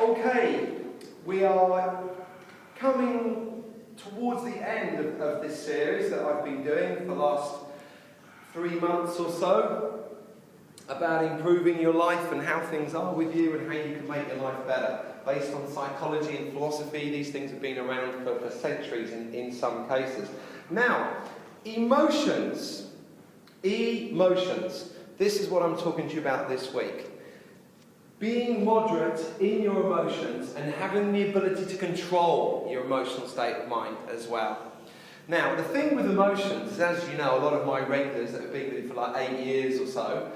Okay, we are coming towards the end of this series that I've been doing for the last 3 months or so about improving your life and how things are with you and how you can make your life better. Based on psychology and philosophy, these things have been around for centuries in some cases. Now, emotions. Emotions. This is what I'm talking to you about this week. Being moderate in your emotions and having the ability to control your emotional state of mind as well. Now, the thing with emotions is, as you know, a lot of my regulars that have been with me for like 8 years or so,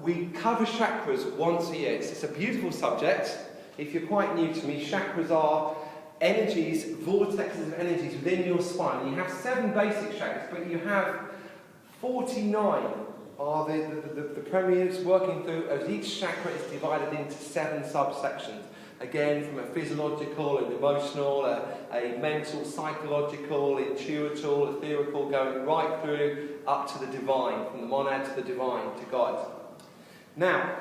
we cover chakras once a year. It's a beautiful subject. If you're quite new to me, chakras are energies, vortexes of energies within your spine. You have 7 basic chakras, but you have 49 are the premiers working through, as each chakra is divided into 7 subsections. Again, from a physiological, an emotional, a mental, psychological, intuitive, etherical, going right through up to the divine, from the monad to the divine, to God. Now,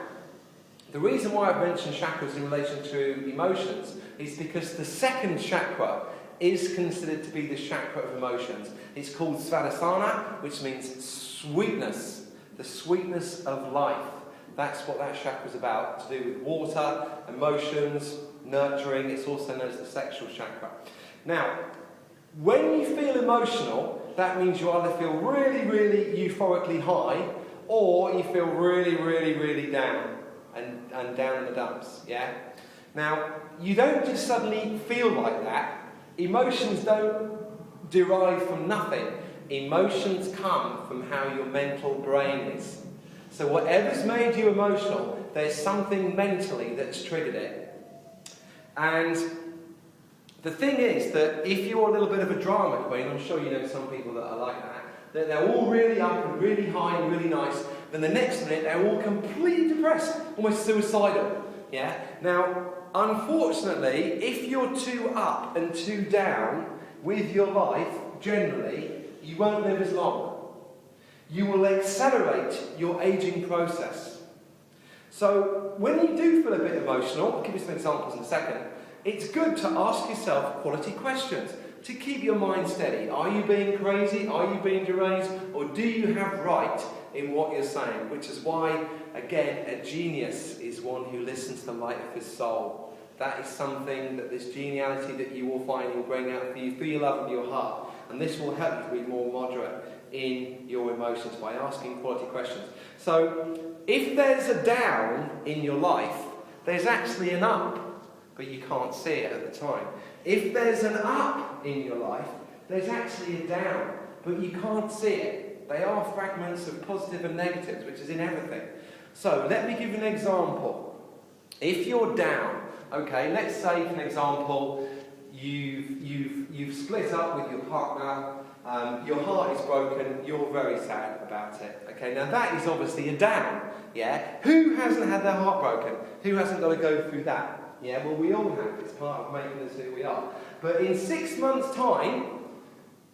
the reason why I've mentioned chakras in relation to emotions is because the second chakra is considered to be the chakra of emotions. It's called Svadhisthana, which means sweetness. The sweetness of life. That's what that chakra is about, to do with water, emotions, nurturing. It's also known as the sexual chakra. Now, when you feel emotional, that means you either feel really, really euphorically high, or you feel really, really, really down, and down in the dumps, yeah? Now, you don't just suddenly feel like that. Emotions don't derive from nothing. Emotions come from how your mental brain is. So whatever's made you emotional, there's something mentally that's triggered it. And the thing is that if you're a little bit of a drama queen, I'm sure you know some people that are like that, that they're all really up and really high and really nice, then the next minute they're all completely depressed, almost suicidal. Yeah? Now, unfortunately, if you're too up and too down with your life, generally, you won't live as long. You will accelerate your aging process. So when you do feel a bit emotional, I'll give you some examples in a second, it's good to ask yourself quality questions to keep your mind steady. Are you being crazy? Are you being deranged? Or do you have right in what you're saying? Which is why, again, a genius is one who listens to the light of his soul. That is something that this geniality that you will find will bring out for you, through your love and your heart. And this will help you to be more moderate in your emotions by asking quality questions. So, if there's a down in your life, there's actually an up, but you can't see it at the time. If there's an up in your life, there's actually a down, but you can't see it. They are fragments of positive and negatives, which is in everything. So, let me give you an example. If you're down, okay, let's say, for an example, you've split up with your partner, your heart is broken, you're very sad about it. Okay, now that is obviously a down, yeah? Who hasn't had their heart broken? Who hasn't got to go through that? Yeah, well, we all have. It's part of making us who we are. But in 6 months' time,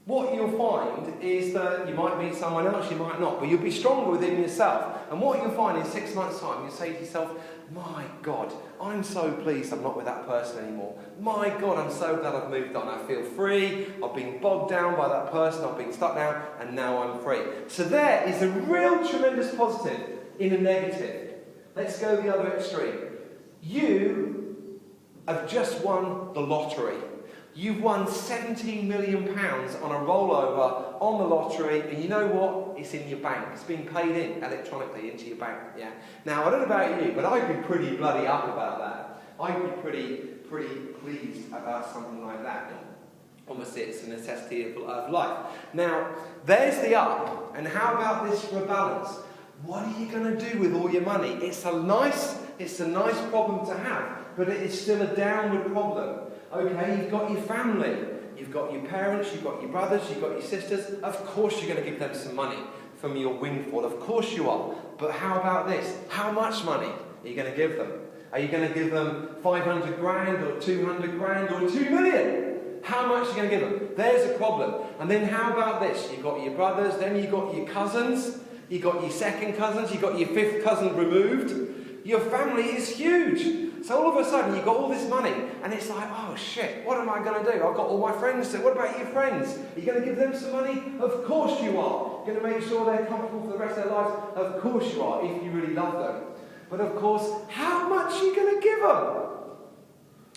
what you'll find is that you might meet someone else, you might not, but you'll be stronger within yourself. And what you'll find in 6 months' time, you'll say to yourself, my God, I'm so pleased I'm not with that person anymore. My God, I'm so glad I've moved on. I feel free, I've been bogged down by that person, I've been stuck down, and now I'm free. So there is a real tremendous positive in a negative. Let's go the other extreme. You have just won the lottery. You've won £17 million on a rollover on the lottery, and you know what? It's in your bank. It's been paid in electronically into your bank. Yeah. Now, I don't know about you, but I'd be pretty bloody up about that. I'd be pretty pleased about something like that. Obviously, it's a necessity of life. Now, there's the up, and how about this for a balance? What are you going to do with all your money? It's a nice problem to have, but it is still a downward problem. Okay, you've got your family, you've got your parents, you've got your brothers, you've got your sisters. Of course you're going to give them some money from your windfall. Of course you are. But how about this? How much money are you going to give them? Are you going to give them 500 grand or 200 grand or 2 million? How much are you going to give them? There's a problem. And then how about this? You've got your brothers, then you've got your cousins, you've got your second cousins, you've got your fifth cousin removed. Your family is huge. So all of a sudden you've got all this money and it's like, oh shit, what am I going to do? I've got all my friends to. What about your friends? Are you going to give them some money? Of course you are. You're going to make sure they're comfortable for the rest of their lives? Of course you are, if you really love them. But of course, how much are you going to give them?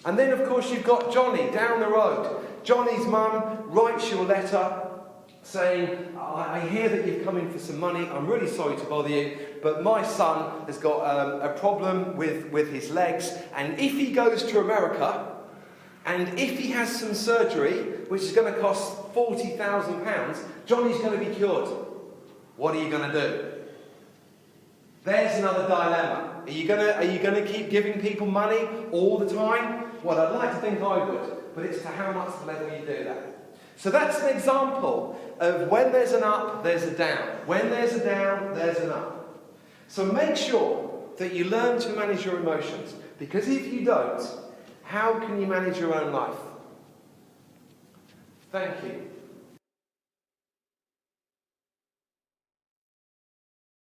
And then of course you've got Johnny down the road. Johnny's mum writes you a letter saying, I hear that you've come in for some money. I'm really sorry to bother you, but my son has got a problem with his legs, and if he goes to America, and if he has some surgery, which is going to cost £40,000, Johnny's going to be cured. What are you going to do? There's another dilemma. Are you going to keep giving people money all the time? Well, I'd like to think I would, but it's to how much level you do that. So that's an example of when there's an up, there's a down. When there's a down, there's an up. So make sure that you learn to manage your emotions, because if you don't, how can you manage your own life? Thank you.